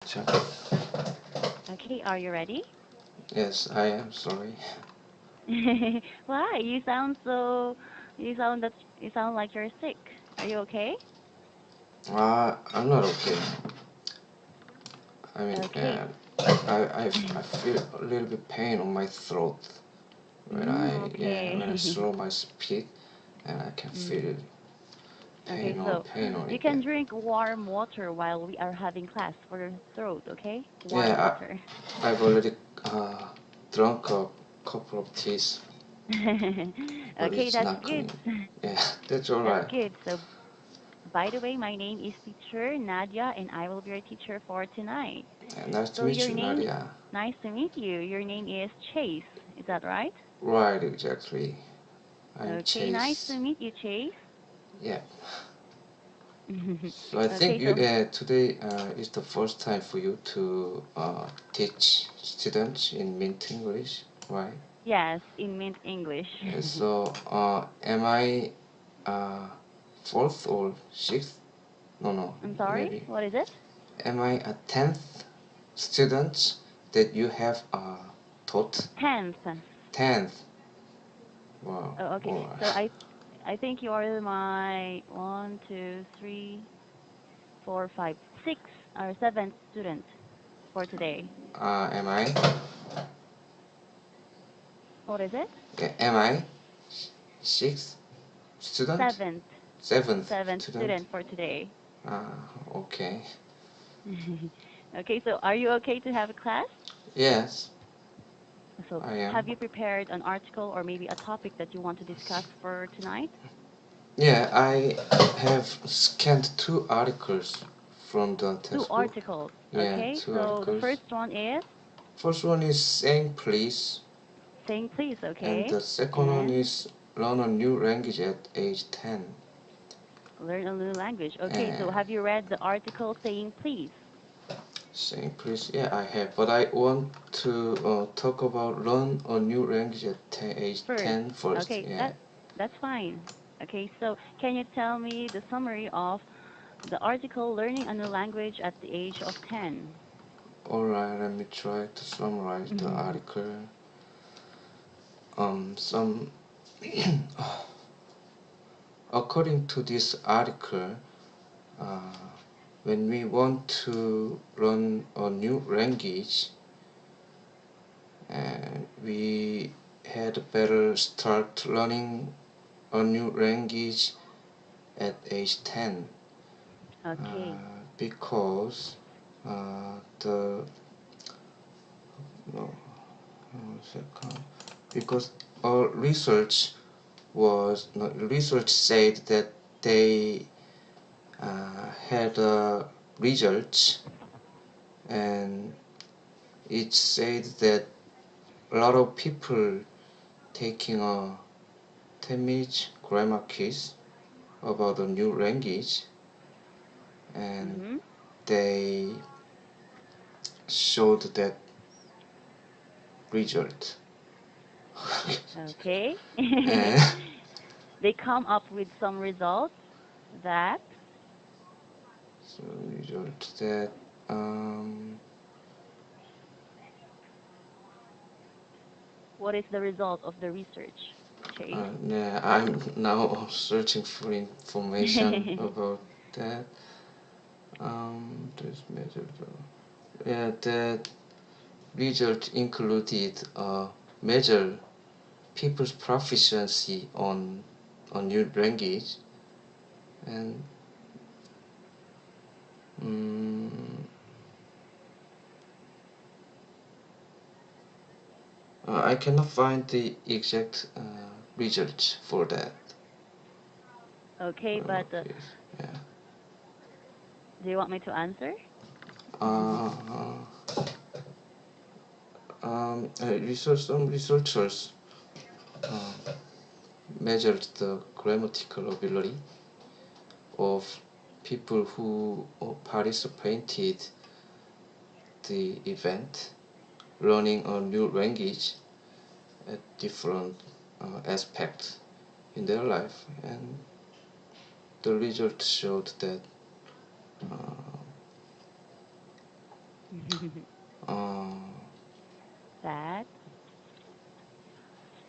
Check. Okay, are you ready? Yes, I am sorry. Why? You sound like you're sick. Are you okay? I'm not okay. I mean, Okay. I feel a little bit pain on my throat when I Okay. slow my speed, and I can Mm. feel Okay, so pain on you it. can drink warm water while we are having class for your throat, okay? Warm Yeah, water. I've already drunk a couple of teas, but Okay, it's that's not good. coming. Yeah, that's all That's right. good. So, by the way, my name is teacher Nadia, and I will be your teacher for tonight. Yeah, nice to So meet your you, name, Nadia. nice to meet you. Your name is Chase. Is that right? Right, exactly. I'm Okay, nice Chase. to meet you, Chase. Yeah. So I think Okay, so today is the first time for you to teach students in Mint English, right? yes, in Mint English. So am I uh, fourth or sixth? No, no, I'm sorry, maybe. what is it? Am I a 10th student that you have taught? 10th. 10th. Wow. Oh, okay. All So right. I think you are my one, two, three, four, five, six or seventh student for today. Am I? What is it? Am I sixth student? Seventh, Seventh seventh student? student for today. Okay. Okay, so are you okay to have a class? Yes, So I am. have you prepared an article or maybe a topic that you want to discuss for tonight? Yeah, I have scanned two articles from the Two textbook. articles. Yeah, Okay, two so the articles. first one is First one is saying please, saying please, and okay? the second one And is learn a new language at age 10. learn a new language. Okay, so And have you read the article saying please? saying please, yeah, I have. But I want to talk about learn a new language at age First. 10 first. Okay, Yeah. that's fine. Okay, so can you tell me the summary of the article Learning a New Language at the Age of 10? Alright, let me try to summarize the article. Some According to this article, uh, when we want to learn a new language, we had better start learning a new language at age 10 Okay. because the no, one second, because research was no, research said that they had results, and it said that a lot of people taking a 10 minutes grammar quiz about a new language, and Mhm. they showed that result. Okay. And They come up with some results that so result that what is the result of the research, Chase? yeah, I'm now searching for information about that. This measure, yeah, that result included measure people's proficiency on a new language, and um, I cannot find the exact result for that. Okay, but Yeah. do you want me to answer? Uh, some researchers uh, measured the grammatical ability of people who participated the event, learning a new language at different aspects in their life, and the result showed that uh, Uh, That.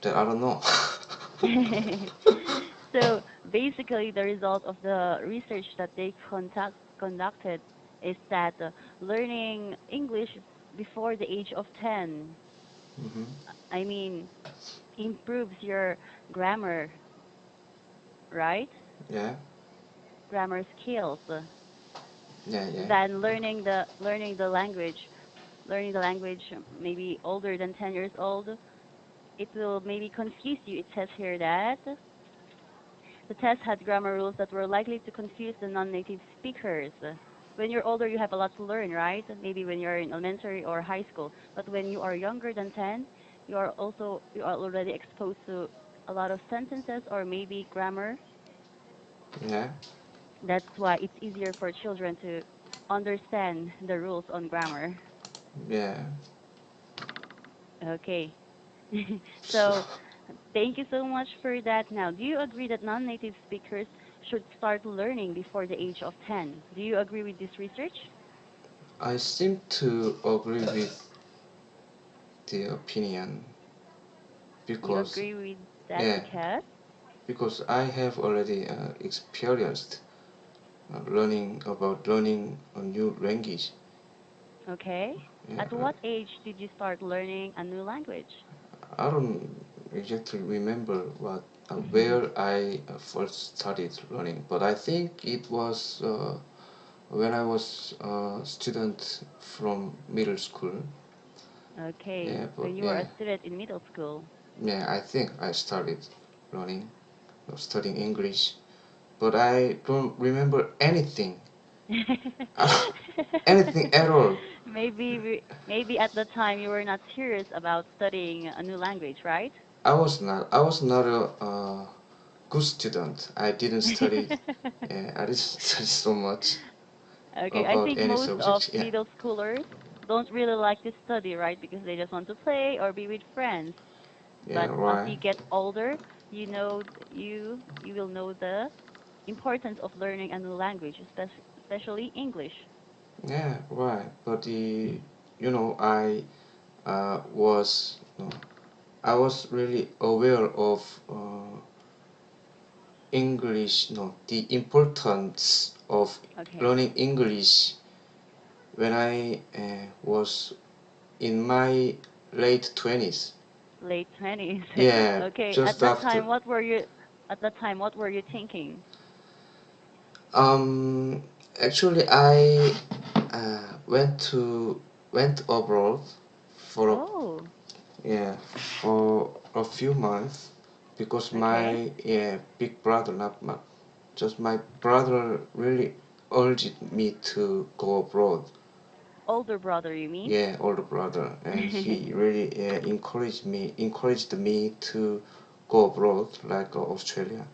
that I don't know. So basically, the result of the research that they conducted is that learning English before the age of 10, Hmm. I mean, improves your grammar, right? Yeah, Grammar skills, yeah, yeah, than learning the language maybe older than 10 years old. It will maybe confuse you. It says here that the test had grammar rules that were likely to confuse the non-native speakers. When you're older, you have a lot to learn, right? Maybe when you're in elementary or high school. But when you are younger than 10, you are already exposed to a lot of sentences or maybe grammar. yeah, That's why it's easier for children to understand the rules on grammar. yeah. Okay. So So, thank you so much for that. Now, do you agree that non-native speakers should start learning before the age of 10? Do you agree with this research? I seem to agree with the opinion You because agree with that yeah, because? because I have already experienced learning a new language. Okay. Yeah, At what age did you start learning a new language? I don't exactly remember what where I first started learning, but I think it was when I was a student from middle school. Okay. Yeah, but When you were yeah, a student in middle school. yeah, I think I started learning studying English, but I don't remember anything, anything at all. Maybe at the time you were not serious about studying a new language, right? I was not a good student. I didn't study. Yeah, I didn't study so much Okay, I about think any most of subject. Yeah, middle schoolers don't really like to study, right? Because they just want to play or be with friends. yeah, But as right. you get older, you will know the importance of learning a new language, especially English. Yeah, right. But I was I was really aware of English, no, the importance of Okay, learning English when I was in my late 20s. late 20s. Yeah, Okay, just after. at that time what were you thinking? Um, Actually, I went abroad for Oh, yeah for a few months because okay. my big brother, not my, just my brother really urged me to go abroad. Older brother, you mean? Yeah, older brother, and he really encouraged me to go abroad, like Australia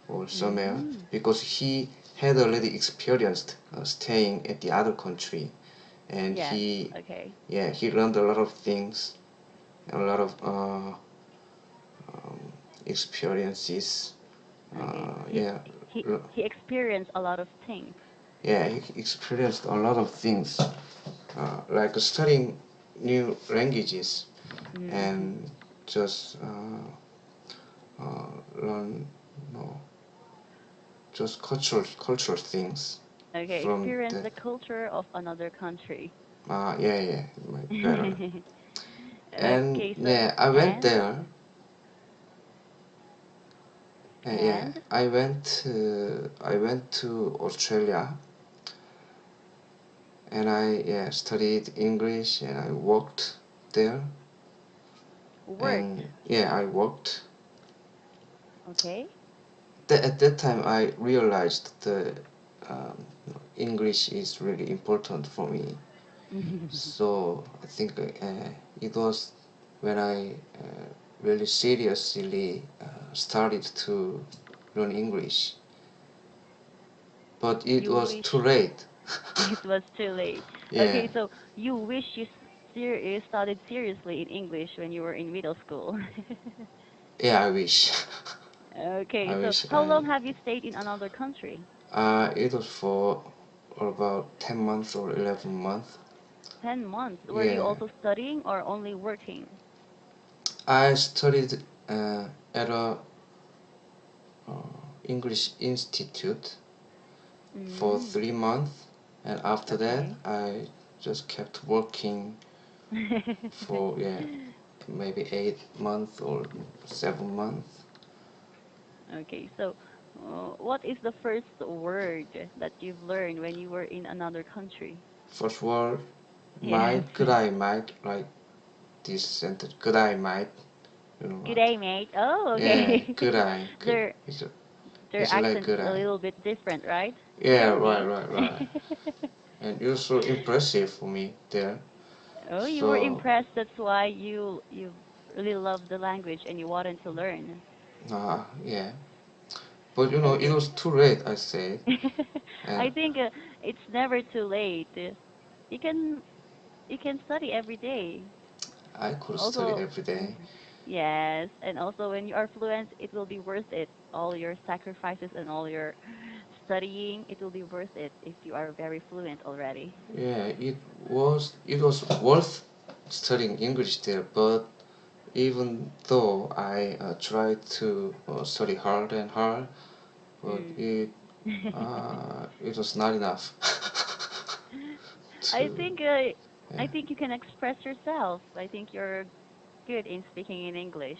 or somewhere, Mm, because he had already experienced staying at the other country, and yes. Okay. he learned a lot of things, a lot of experiences. Okay. Yeah, He experienced a lot of things. yeah, he experienced a lot of things, like studying new languages Mm-hmm. and just learn, no, just cultural things Okay, from experience the. the culture of another country. Yeah, yeah, better. And Okay, so yeah, I went and there. Yeah, and I went to Australia, and I studied English, and I worked there. worked. And yeah, I worked. Okay. At that time, I realized the um, English is really important for me. So I think it was when I really seriously started to learn English, but it You was wish too late. it was too late. Yeah, Okay, so you wish you studied seriously in English when you were in middle school. yeah, I wish. I Okay, so wish how long have you stayed in another country? it was for about 10 months or 11 months. 10 months. Were you Yeah, also studying or only working? I studied at a English institute for Mm, 3 months, and after that, okay. I just kept working for maybe 8 months or 7 months. Okay, so what is the first word that you've learned when you were in another country? First word, Yes. might, could I might, like this sentence, could I might, you know Good what? day, mate. Oh, Yeah, okay. could I, could, their it's, a, their it's like accent's could a I. little bit different, right? Good Yeah, day, right, mate. right, right. And it was so impressive for me there. Oh, you were So, impressed. That's why you really love the language and you wanted to learn. yeah. But you know, it Okay. was too late, I said. And I think it's never too late. You can you can study every day. I could study Also, every day. yes, and also when you are fluent, it will be worth it. All your sacrifices and all your studying, it will be worth it if you are very fluent already. Yeah, it was worth studying English there, but even though I tried to study hard and hard, but Mm. it was not enough I to think yeah. I think you can express yourself. I think you're good in speaking in English.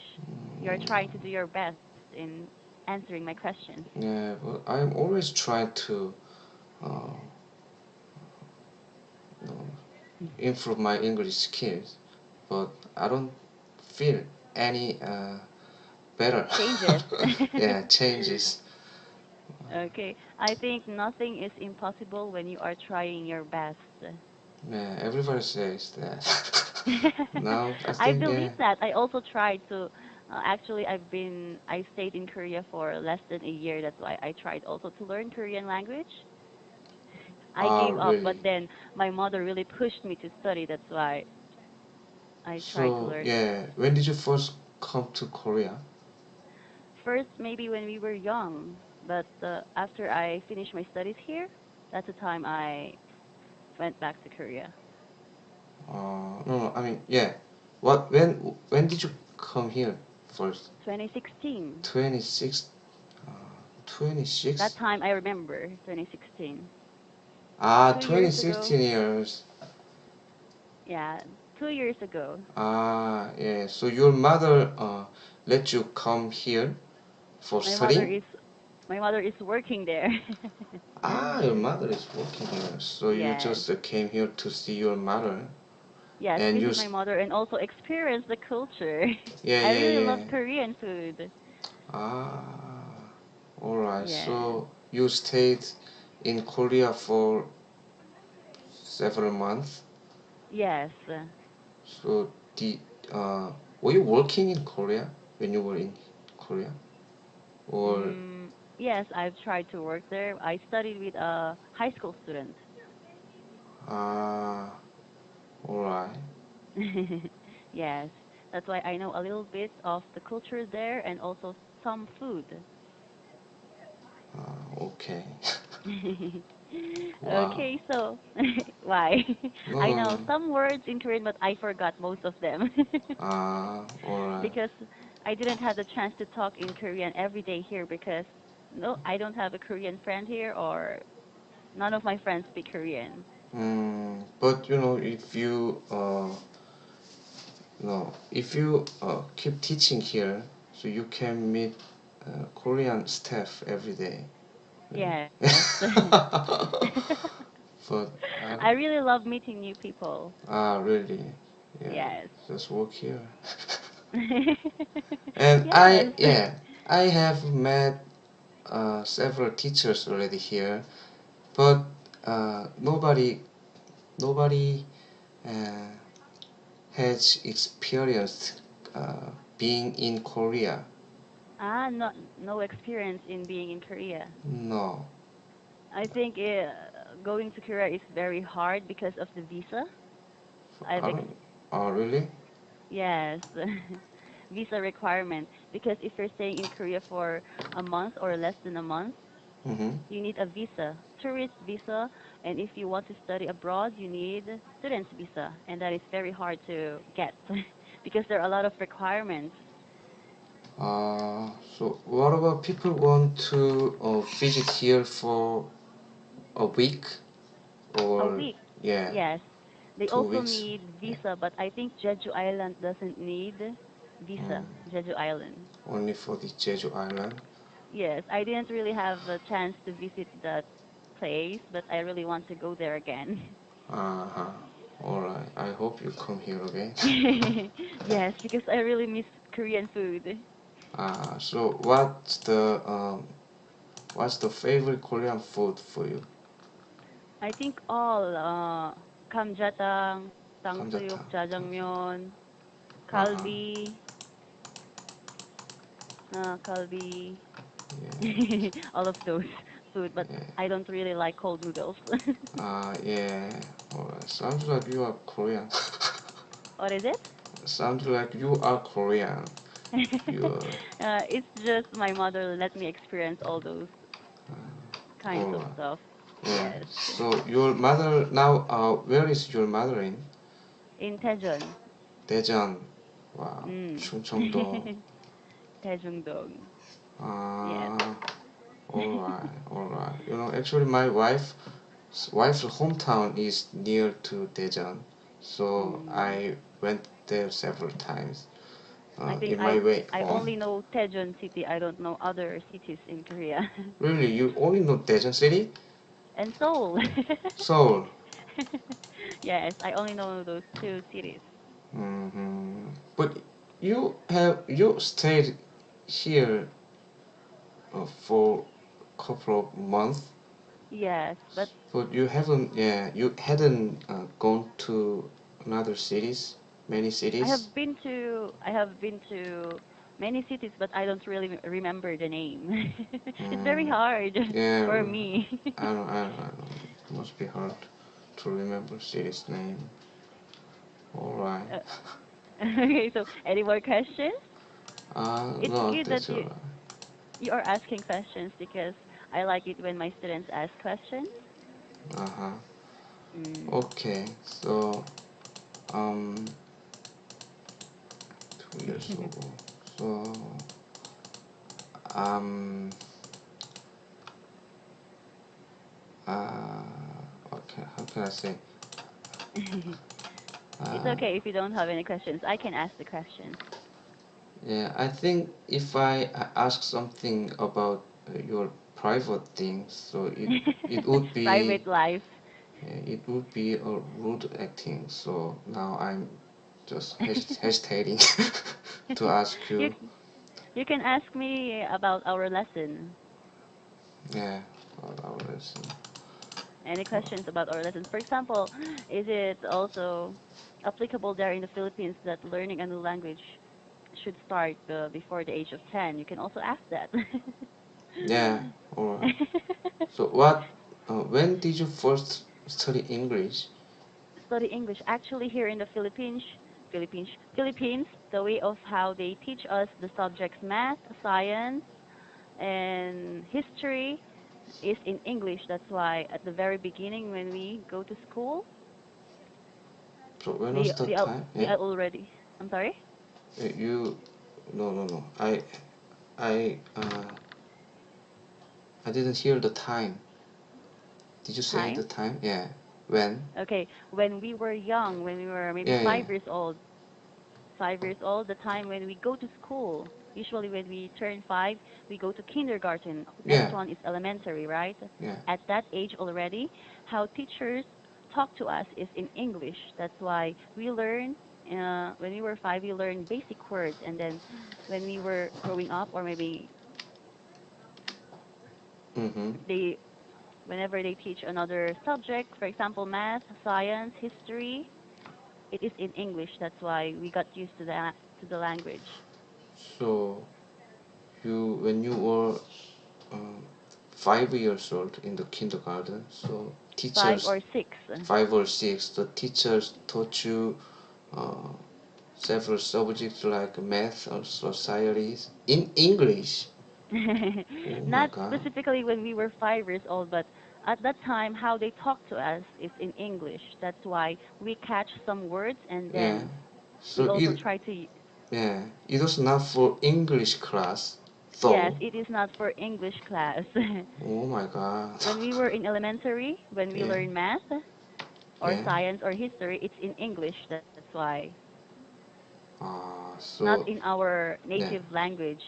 You're trying to do your best in answering my questions. Yeah, but I'm always trying to uh, you know, improve my English skills, but I don't feel any better. Changes. Yeah, changes. Okay. I think nothing is impossible when you are trying your best. Yeah, everybody says that. Now I I think believe yeah. that. I also tried to actually I stayed in Korea for less than a year. That's why I tried also to learn Korean language. I gave up, but Really. then my mother really pushed me to study. That's why I tried to So learn. yeah, when did you first come to Korea? First, maybe when we were young, but after I finished my studies here, that's the time I went back to Korea. No, no, I mean yeah. When did you come here first? 2016. 26. Uh, That 26. time I remember, 2016. 2 years ago. 2016 years. Yeah, 2 years ago. Yeah. So your mother let you come here for My mother studying? is my mother is working there. Your mother is working here. So you Yes. just came here to see your mother, Yes, and visit my mother and also experience the culture. yeah, I yeah, really love yeah. Korean food. Ah, all right. Yes. So you stayed in Korea for several months. Yes. So did uh, were you working in Korea when you were in Korea? Or Yes, I've tried to work there. I studied with a high school student. ah, all right. Yes. That's why I know a little bit of the culture there and also some food. Okay. Wow. Okay, so why? No, I no, know no. some words in Korean, but I forgot most of them All right. because I didn't have the chance to talk in Korean every day here because no, I don't have a Korean friend here or none of my friends speak Korean. But you know, if you no, if you keep teaching here, so you can meet Korean staff every day. Yes. But I really love meeting new people. really, yeah, Yes. just work here. And Yes. I have met several teachers already here, but nobody uh, has experienced being in Korea. No experience in being in Korea. No, I think going to Korea is very hard because of the visa. I've I ex don't. Oh, really? yes, visa requirement. Because if you're staying in Korea for a month or less than a month, Mm-hmm. you need a visa, tourist visa, And if you want to study abroad, you need student's visa, and that is very hard to get because there are a lot of requirements. So what about people want to visit here for a week A or week, yeah, yes. They two also weeks? need Yeah. visa, but I think Jeju Island doesn't need Mm, visa. Jeju Island. only for the Jeju Island. Yes, I didn't really have a chance to visit that place, but I really want to go there again. Uh-huh. All right. I hope you come here again. Yes, because I really miss Korean food. So what's the favorite Korean food for you? I think all 감자탕, 탕수육, 감자탕, 탕수육. jjajangmyeon, Uh-huh. kalbi, kalbi, Yeah. all of those food, but Yeah. I don't really like cold noodles. Yeah. All right. Sounds like you are Korean. What is it? Sounds like you are Korean. You are. It's just my mother let me experience all those kinds All of right. stuff. Yeah. Yes. So your mother now, where is your mother in? In Daejeon. Daejeon. Wow. Mm. 충청도. Daejungdong. Yes. Uh, all right. You know, actually, my wife's hometown is near to Daejeon, so Mm. I went there several times. I think In I my way I home. only know Daejeon city. I don't know other cities in Korea. Really, you only know Daejeon City, And Seoul. Seoul. Yes, I only know those two cities. But you stayed here for a couple of months, Yes, but but you hadn't gone to another cities, many cities. I have been to many cities, but I don't really remember the name. It's very Mm, hard yeah, for me. I don't. It must be hard to remember city's name. All right. Uh, okay, so any more questions? It's No, good that that's all right. you are asking questions because I like it when my students ask questions. Uh-huh. Mm. Okay, so um, 2 years ago. So um, uh, okay, how can I say? It's Uh, okay if you don't have any questions. I can ask the questions. yeah, I think if I ask something about your private things, so it would be Private life. it would be a rude acting. So now I'm just hesitating to ask you you. you can ask me about our lesson. Yeah, about our lesson. Any Uh, questions about our lessons? For example, is it also applicable there in the Philippines that learning a new language should start before the age of 10? You can also ask that. yeah, alright. So when did you first study English? Study English. Actually, here in the Philippines, the way of how they teach us the subjects math, science, and history is in English. That's why at the very beginning when we go to school, So when they was the they are time? they Yeah, are already. I'm sorry. you. No, no, no. I didn't hear the time. Did you say the Time. time? Yeah. When? Okay, when we were young, when we were maybe Yeah, yeah, 5 years old, 5 years old, the time when we go to school. Usually, when we turn 5, we go to kindergarten. yeah, Next one is elementary, right? yeah. At that age already, how teachers talk to us is in English. That's why we learn. When we were 5, we learned basic words, and then when we were growing up, or maybe Mm-hmm. they, whenever they teach another subject, for example, math, science, history, it is in English. That's why we got used to the language. So when you were um, 5 years old in the kindergarten, so Five teachers or six. 5 or 6, the teachers taught you uh, several subjects like math or societies in English. Oh my Not god. specifically when we were 5 years old, but at that time how they talk to us is in English. That's why we catch some words and Yeah. then we So also it try to. yeah, it was not for English class, Yes, though. it is not for English class. Oh my God. When we were in elementary, when we Yeah, learn math or yeah. science or history, it's in English. That's why, not So in our yeah. native language.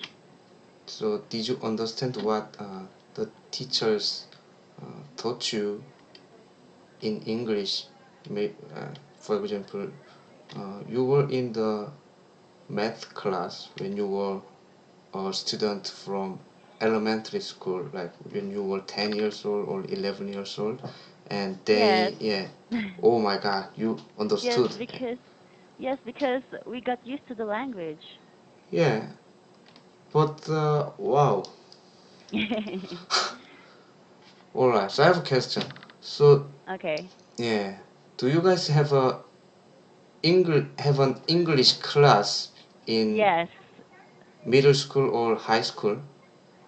So did you understand what the teachers taught you in English? For example, you were in the math class when you were a student from elementary school, like when you were 10 years old or 11 years old, and Yes. they, yeah, oh my God, you Yes, understood. because we got used to the language. Yeah, but wow. Alright, so I have a question. So, Okay. yeah, do you guys have an English class in Yes. middle school or high school?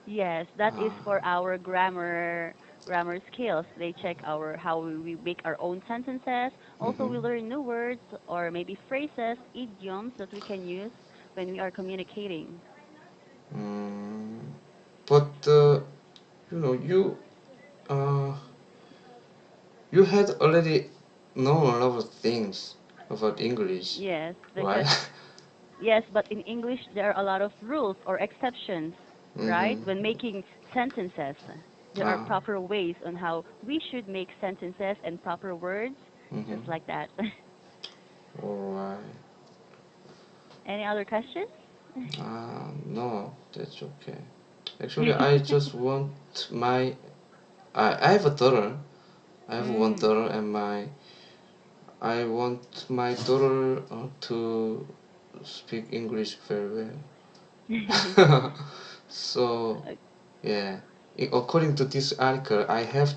Yes, that is Uh, for our grammar skills. They check our how we make our own sentences. Also, mm-hmm. we learn new words or maybe phrases, idioms that we can use when we are communicating. mm, but you know, uh, you had already known a lot of things about English, Yes, right? because yes, but in English there are a lot of rules or exceptions, mm-hmm. right? When making sentences, there are Ah, proper ways on how we should make sentences and proper words, mm-hmm. just like that. Alright. Any other questions? No, that's okay. Actually, I just want my. I have a daughter. I have one Mm. daughter, and I want my daughter to speak English very well. So yeah, according to this article, I have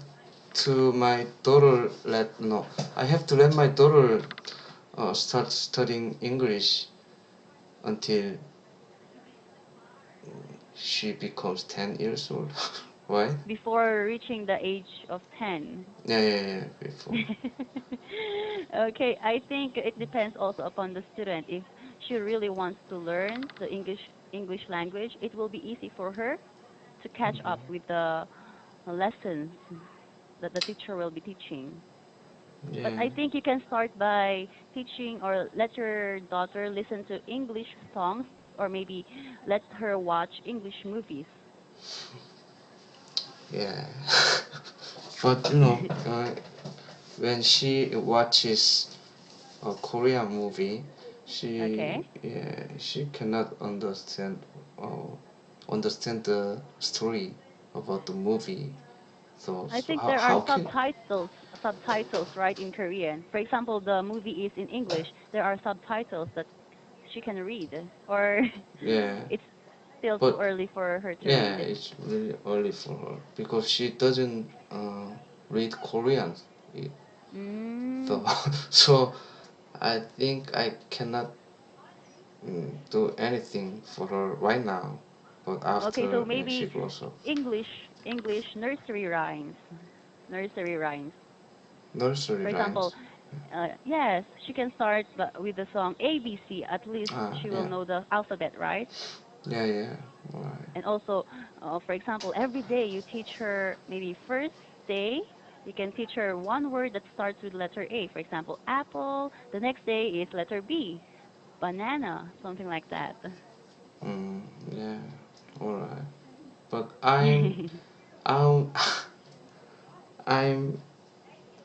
to my daughter let no, I have to let my daughter start studying English until she becomes 10 years old, right? Before reaching the age of 10. Yeah, yeah, yeah. Before. Okay, I think it depends also upon the student. If she really wants to learn the English language, it will be easy for her to catch up with the lessons that the teacher will be teaching. But Yeah, I think you can start by teaching or let your daughter listen to English songs or maybe let her watch English movies. yeah. But when she watches a Korean movie, Okay? she cannot understand the story about the movie. So, I so think how there are how can subtitles, right, in Korean. For example, the movie is in English. There are subtitles that she can read, or yeah? it's still too But early for her to yeah, read. it's really early for her because she doesn't read Korean. It, so Mm. so I think I cannot do anything for her right now. But Okay, after so she maybe grows up, English English nursery rhymes. Nursery rhymes. nursery For example, rhymes. yes, she can start with the song ABC. At least she will Yeah, know the alphabet, right? yeah, yeah. Right. And also, for example, every day you teach her, maybe first day, you can teach her one word that starts with letter A. For example, apple. The next day is letter B, banana, something like that. Yeah. All right. But I'm I'm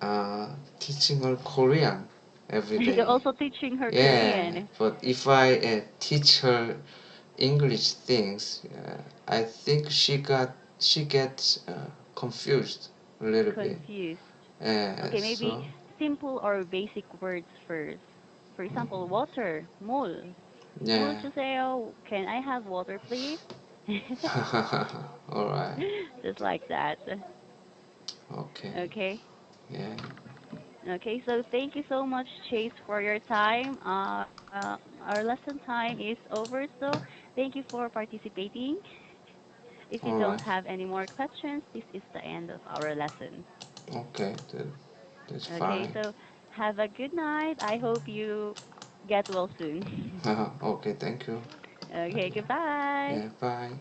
uh, teaching her Korean every You're day. also teaching her Yeah. Korean. But if I teach her English things, I think she gets confused a little bit. Confused. Okay, maybe So simple or basic words first. For example, water, 물. 물 yeah. 주세요. Can I have water, please? All right. Just like that. Okay. Okay. Yeah. Okay, so thank you so much, Chase, for your time. Our lesson time is over, so thank you for participating. If you All don't right. have any more questions, this is the end of our lesson. Okay, that's Okay, fine. so have a good night. I hope you get well soon. Okay, thank you. Okay, goodbye. Yeah, bye.